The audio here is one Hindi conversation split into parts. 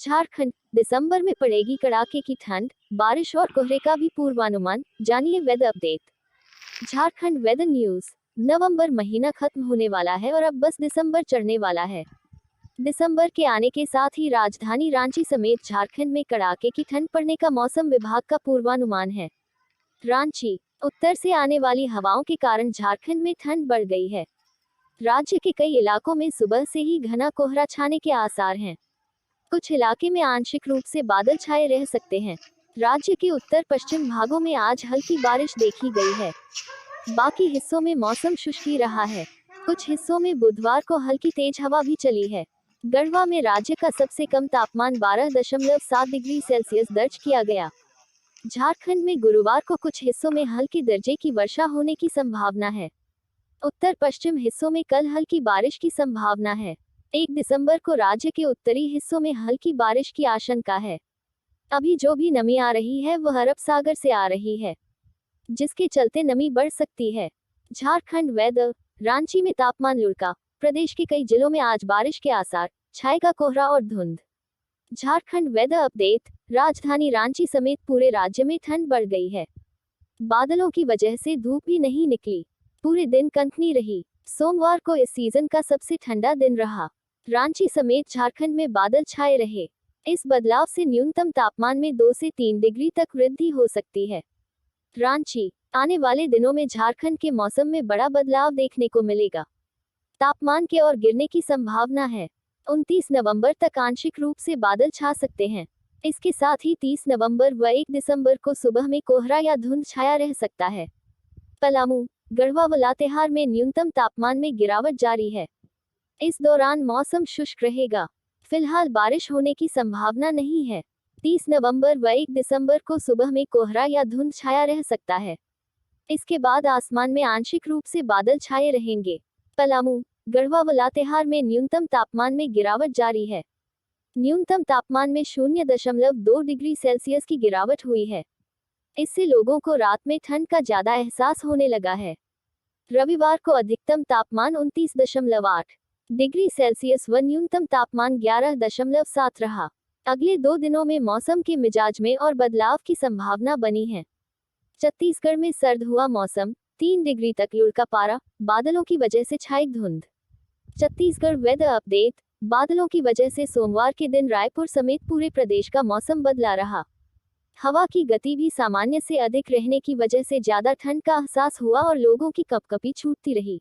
झारखंड, दिसंबर में पड़ेगी कड़ाके की ठंड, बारिश और कोहरे का भी पूर्वानुमान। जानिए weather update. Jharkhand weather news. नवंबर महीना खत्म होने वाला है और अब बस दिसंबर चढ़ने वाला है। दिसंबर के आने के साथ ही राजधानी रांची समेत झारखंड में कड़ाके की ठंड पड़ने का मौसम विभाग का पूर्वानुमान है। रांची, उत्तर से आने वाली हवाओं के कारण झारखंड में ठंड बढ़ गई है। राज्य के कई इलाकों में सुबह से ही घना कोहरा छाने के आसार हैं। कुछ इलाके में आंशिक रूप से बादल छाए रह सकते हैं। राज्य के उत्तर पश्चिम भागों में आज हल्की बारिश देखी गई है। बाकी हिस्सों में मौसम शुष्क ही रहा है। कुछ हिस्सों में बुधवार को हल्की तेज हवा भी चली है। गढ़वा में राज्य का सबसे कम तापमान 12.7 डिग्री सेल्सियस दर्ज किया गया। झारखंड में गुरुवार को कुछ हिस्सों में हल्की दर्जे की वर्षा होने की संभावना है। उत्तर पश्चिम हिस्सों में कल हल्की बारिश की संभावना है। 1 दिसंबर को राज्य के उत्तरी हिस्सों में हल्की बारिश की आशंका है। अभी जो भी नमी आ रही है वह अरब सागर से आ रही है, जिसके चलते नमी बढ़ सकती है। झारखंड वेदर। रांची में तापमान लुढ़का। प्रदेश के कई जिलों में आज बारिश के आसार, छाएगा कोहरा और धुंध। Jharkhand weather update. राजधानी रांची समेत पूरे राज्य में ठंड बढ़ गई है। बादलों की वजह से धूप भी नहीं निकली, पूरे दिन कनकनी रही। सोमवार को इस सीजन का सबसे ठंडा दिन रहा। रांची समेत झारखंड में बादल छाए रहे। इस बदलाव से न्यूनतम तापमान में 2 से 3 डिग्री तक वृद्धि हो सकती है। रांची, आने वाले दिनों में झारखंड के मौसम में बड़ा बदलाव देखने को मिलेगा। तापमान के और गिरने की संभावना है। 29 नवंबर तक आंशिक रूप से बादल छा सकते हैं। इसके साथ ही 30 नवंबर व 1 दिसंबर को सुबह में कोहरा या धुंध छाया रह सकता है। पलामू, गढ़वा व लातेहार में न्यूनतम तापमान में गिरावट जारी है। इस दौरान मौसम शुष्क रहेगा। फिलहाल बारिश होने की संभावना नहीं है। 30 नवंबर व 1 दिसंबर को सुबह में कोहरा या धुंध छाया रह सकता है। इसके बाद आसमान में आंशिक रूप से बादल छाए रहेंगे। पलामू, गढ़वा व लातेहार में न्यूनतम तापमान में गिरावट जारी है। न्यूनतम तापमान में 0.2 डिग्री सेल्सियस की गिरावट हुई है। इससे लोगों को रात में ठंड का ज्यादा एहसास होने लगा है। रविवार को अधिकतम तापमान 29.8 डिग्री सेल्सियस व न्यूनतम तापमान 11.7 रहा। अगले 2 दिनों में मौसम के मिजाज में और बदलाव की संभावना बनी है। छत्तीसगढ़ में सर्द हुआ मौसम, 3 डिग्री तक लुढ़का पारा, बादलों की वजह से छाई धुंध। Chhattisgarh weather update. बादलों की वजह से सोमवार के दिन रायपुर समेत पूरे प्रदेश का मौसम बदला रहा। हवा की गति भी सामान्य से अधिक रहने की वजह से ज्यादा ठंड का एहसास हुआ और लोगों की कपकपी छूटती रही।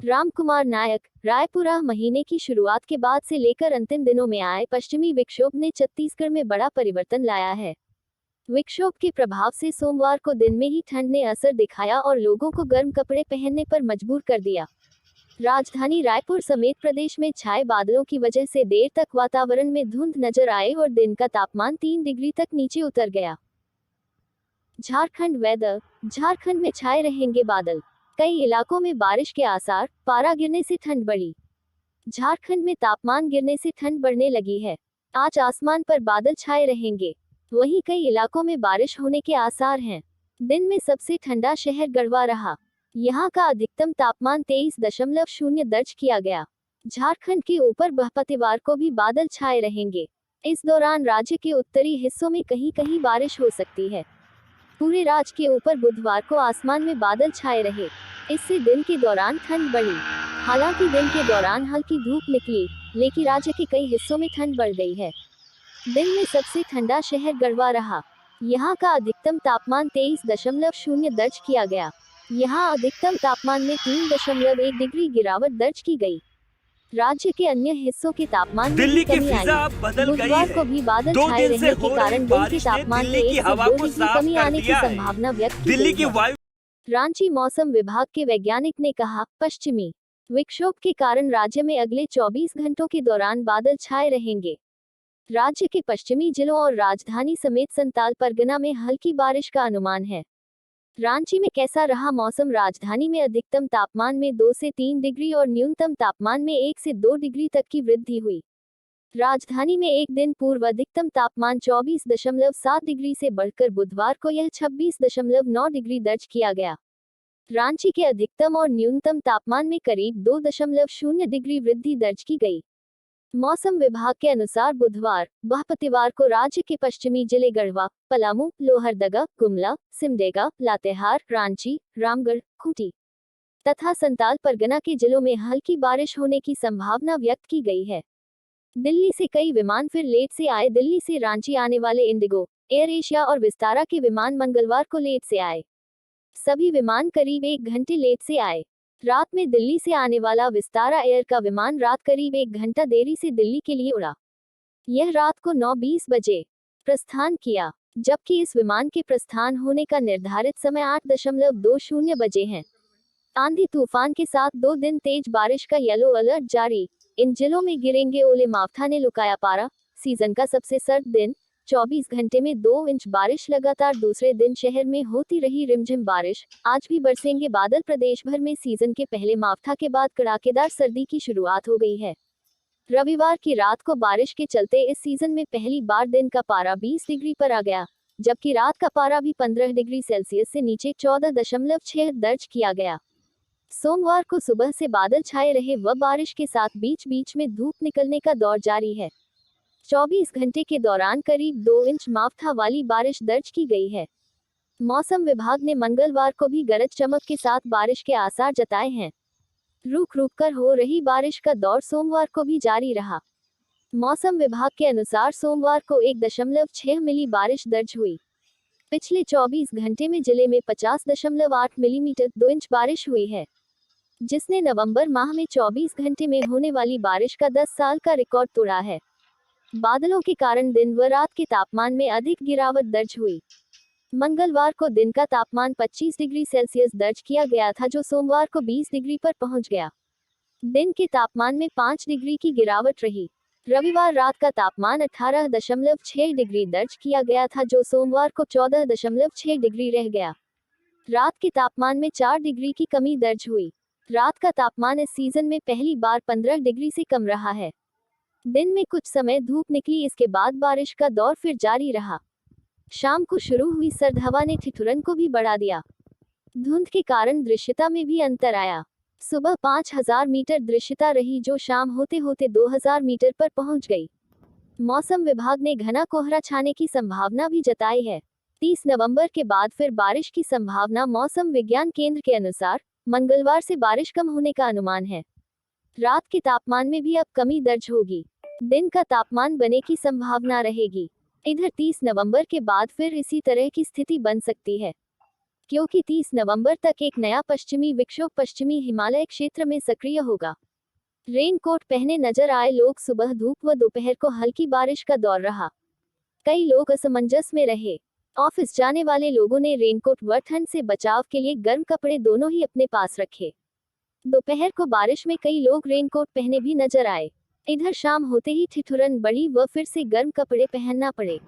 रामकुमार नायक। रायपुरा, महीने की शुरुआत के बाद से लेकर अंतिम दिनों में आए पश्चिमी विक्षोभ ने छत्तीसगढ़ में बड़ा परिवर्तन लाया है। विक्षोभ के प्रभाव से सोमवार को दिन में ही ठंड ने असर दिखाया और लोगों को गर्म कपड़े पहनने पर मजबूर कर दिया। राजधानी रायपुर समेत प्रदेश में छाए बादलों की वजह से देर तक वातावरण में धुंध नजर आए और दिन का तापमान 3 डिग्री तक नीचे उतर गया। झारखंड वेदर। झारखंड में छाए रहेंगे बादल, कई इलाकों में बारिश के आसार, पारा गिरने से ठंड बढ़ी। झारखंड में तापमान गिरने से ठंड बढ़ने लगी है। आज आसमान पर बादल छाए रहेंगे, वहीं कई इलाकों में बारिश होने के आसार हैं। दिन में सबसे ठंडा शहर गढ़वा रहा। यहाँ का अधिकतम तापमान 23.0 दर्ज किया गया। झारखंड के ऊपर बृहस्पतिवार को भी बादल छाए रहेंगे। इस दौरान राज्य के उत्तरी हिस्सों में कहीं कहीं बारिश हो सकती है। पूरे राज्य के ऊपर बुधवार को आसमान में बादल छाए रहे। इससे दिन के दौरान ठंड बढ़ी। हालांकि दिन के दौरान हल्की धूप निकली, लेकिन राज्य के कई हिस्सों में ठंड बढ़ गई है। दिन में सबसे ठंडा शहर गढ़वा रहा। यहाँ का अधिकतम तापमान 23.0 दर्ज किया गया। यहाँ अधिकतम तापमान में 3.1 डिग्री गिरावट दर्ज की गई। राज्य के अन्य हिस्सों के तापमान में भी कमी आई। बुधवार को भी बादल छाए रहने के कारण दिन के तापमान में 1 से 2 डिग्री कमी आने की संभावना व्यक्त की गई है। रांची मौसम विभाग के वैज्ञानिक ने कहा, पश्चिमी विक्षोभ के कारण राज्य में अगले 24 घंटों के दौरान बादल छाए रहेंगे। राज्य के पश्चिमी जिलों और राजधानी समेत संताल परगना में हल्की बारिश का अनुमान है। रांची में कैसा रहा मौसम? राजधानी में अधिकतम तापमान में 2 से 3 डिग्री और न्यूनतम तापमान में 1 से 2 डिग्री तक की वृद्धि हुई। राजधानी में एक दिन पूर्व अधिकतम तापमान 24.7 डिग्री से बढ़कर बुधवार को यह 26.9 डिग्री दर्ज किया गया। रांची के अधिकतम और न्यूनतम तापमान में करीब 2.0 डिग्री वृद्धि दर्ज की गई। मौसम विभाग के अनुसार बुधवार बृहस्पतिवार को राज्य के पश्चिमी जिले गढ़वा, पलामू, लोहरदगा, गुमला, सिमडेगा, लातेहार, रांची, रामगढ़, खूंटी तथा संताल परगना के जिलों में हल्की बारिश होने की संभावना व्यक्त की गई है। दिल्ली से कई विमान फिर लेट से आए। दिल्ली से रांची आने वाले इंडिगो, एयर एशिया और विस्तारा के विमान मंगलवार को लेट से आए। सभी विमान करीब 1 घंटे लेट से आए। रात में दिल्ली से आने वाला विस्तारा एयर का विमान रात करीब 1 घंटा देरी से दिल्ली के लिए उड़ा। यह रात को 9:20 बजे प्रस्थान किया, जबकि इस विमान के प्रस्थान होने का निर्धारित समय 8:20 बजे है। आंधी तूफान के साथ 2 दिन तेज बारिश का येलो अलर्ट जारी। इन जिलों में गिरेंगे ओले। मावठा ने लुकाया पारा। सीजन का सबसे सर्द दिन। 24 घंटे में 2 इंच बारिश। लगातार दूसरे दिन शहर में होती रही रिमझिम बारिश। आज भी बरसेंगे बादल। प्रदेश भर में सीजन के पहले मावठा के बाद कड़ाकेदार सर्दी की शुरुआत हो गई है। रविवार की रात को बारिश के चलते इस सीजन में पहली बार दिन का पारा 20 डिग्री पर आ गया, जबकि रात का पारा भी 15 डिग्री सेल्सियस से नीचे 14.6 दर्ज किया गया। सोमवार को सुबह से बादल छाए रहे व बारिश के साथ बीच बीच में धूप निकलने का दौर जारी है। 24 घंटे के दौरान करीब 2 इंच मावठा वाली बारिश दर्ज की गई है। मौसम विभाग ने मंगलवार को भी गरज चमक के साथ बारिश के आसार जताए हैं। रुक रुक कर हो रही बारिश का दौर सोमवार को भी जारी रहा। मौसम विभाग के अनुसार सोमवार को 1.6 मिली बारिश दर्ज हुई। पिछले 24 घंटे में जिले में 50.8 मिलीमीटर 2 इंच बारिश हुई है, जिसने नवंबर माह में 24 घंटे में होने वाली बारिश का 10 साल का रिकॉर्ड तोड़ा है। बादलों के कारण दिन व रात के तापमान में अधिक गिरावट दर्ज हुई। मंगलवार को दिन का तापमान 25 डिग्री सेल्सियस दर्ज किया गया था, जो सोमवार को 20 डिग्री पर पहुंच गया। दिन के तापमान में 5 डिग्री की गिरावट रही। रविवार रात का तापमान 18.6 डिग्री दर्ज किया गया था, जो सोमवार को 14.6 डिग्री रह गया। रात के तापमान में 4 डिग्री की कमी दर्ज हुई। रात का तापमान इस सीजन में पहली बार 15 डिग्री से कम रहा है। दिन में कुछ समय धूप निकली, इसके बाद बारिश का दौर फिर जारी रहा। शाम को शुरू हुई सर्द हवा ने ठिठुरन को भी बढ़ा दिया। धुंध के कारण दृश्यता में भी अंतर आया। सुबह 5000 मीटर दृश्यता रही, जो शाम होते होते 2000 मीटर पर पहुंच गई। मौसम विभाग ने घना कोहरा छाने की संभावना भी जताई है। 30 नवंबर के बाद फिर बारिश की संभावना। मौसम विज्ञान केंद्र के अनुसार मंगलवार से बारिश कम होने का अनुमान है। रात के तापमान में भी अब कमी दर्ज होगी। दिन का तापमान बनने की संभावना रहेगी। इधर 30 नवंबर के बाद फिर इसी तरह की स्थिति बन सकती है, क्योंकि 30 नवंबर तक एक नया पश्चिमी विक्षोभ पश्चिमी हिमालय क्षेत्र में सक्रिय होगा। रेनकोट पहने नजर आए लोग। सुबह धूप व दोपहर को हल्की बारिश का दौर रहा। कई लोग असमंजस में रहे। ऑफिस जाने वाले लोगों ने रेनकोट व ठंड से बचाव के लिए गर्म कपड़े दोनों ही अपने पास रखे। दोपहर को बारिश में कई लोग रेनकोट पहने भी नजर आए। इधर शाम होते ही ठिठुरन बढ़ी व फिर से गर्म कपड़े पहनना पड़े।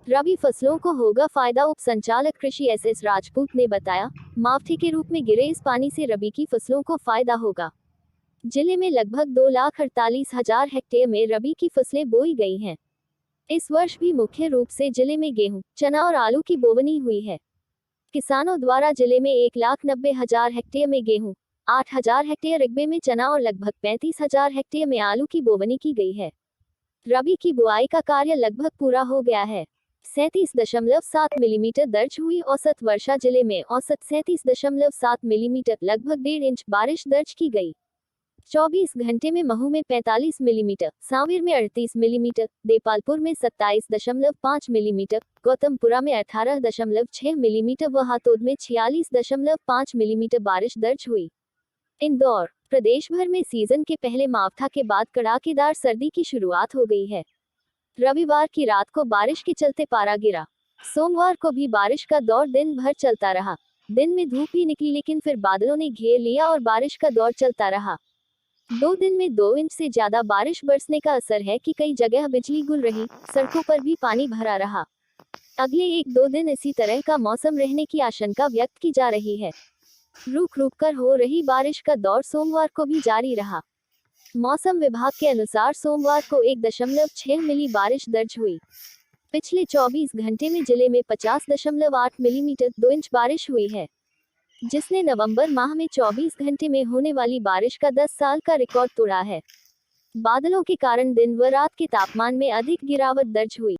रबी फसलों को होगा फायदा। उप संचालक कृषि एस राजपूत ने बताया, मावठे के रूप में गिरे इस पानी से रबी की फसलों को फायदा होगा। जिले में लगभग 2,48,000 हेक्टेयर में रबी की फसलें बोई गई हैं। इस वर्ष भी मुख्य रूप से जिले में गेहूं, चना और आलू की बोवनी हुई है। किसानों द्वारा जिले में 1,90,000 हेक्टेयर में गेहूं, 8,000 हेक्टेयर रकबे में चना और लगभग 35,000 हेक्टेयर में आलू की बोवनी की गई है। रबी की बुआई का कार्य लगभग पूरा हो गया है। 37.7 मिलीमीटर दर्ज हुई औसत वर्षा। जिले में औसत 37.7 मिलीमीटर लगभग 1.5 इंच बारिश दर्ज की गई। 24 घंटे में महू में 45 मिलीमीटर, सांवेर में 38 मिलीमीटर, देपालपुर में 27.5 मिलीमीटर, गौतमपुरा में 18.6 मिलीमीटर व हातोद में 46.5 मिलीमीटर बारिश दर्ज हुई। इंदौर। प्रदेश भर में सीजन के पहले मावठा के बाद कड़ाकेदार सर्दी की शुरुआत हो गई है। रविवार की रात को बारिश के चलते पारा गिरा। सोमवार को भी बारिश का दौर दिन भर चलता रहा। दिन में धूप ही निकली, लेकिन फिर बादलों ने घेर लिया और बारिश का दौर चलता रहा। 2 दिन में 2 इंच से ज्यादा बारिश बरसने का असर है कि कई जगह बिजली गुल रही, सड़कों पर भी पानी भरा रहा। अगले 1-2 दिन इसी तरह का मौसम रहने की आशंका व्यक्त की जा रही है। रुक रुक कर हो रही बारिश का दौर सोमवार को भी जारी रहा। मौसम विभाग के अनुसार सोमवार को 1.6 मिली बारिश दर्ज हुई। पिछले 24 घंटे में जिले में 50.8 मिलीमीटर 2 इंच बारिश हुई है, जिसने नवंबर माह में 24 घंटे में होने वाली बारिश का 10 साल का रिकॉर्ड तोड़ा है। बादलों के कारण दिन व रात के तापमान में अधिक गिरावट दर्ज हुई।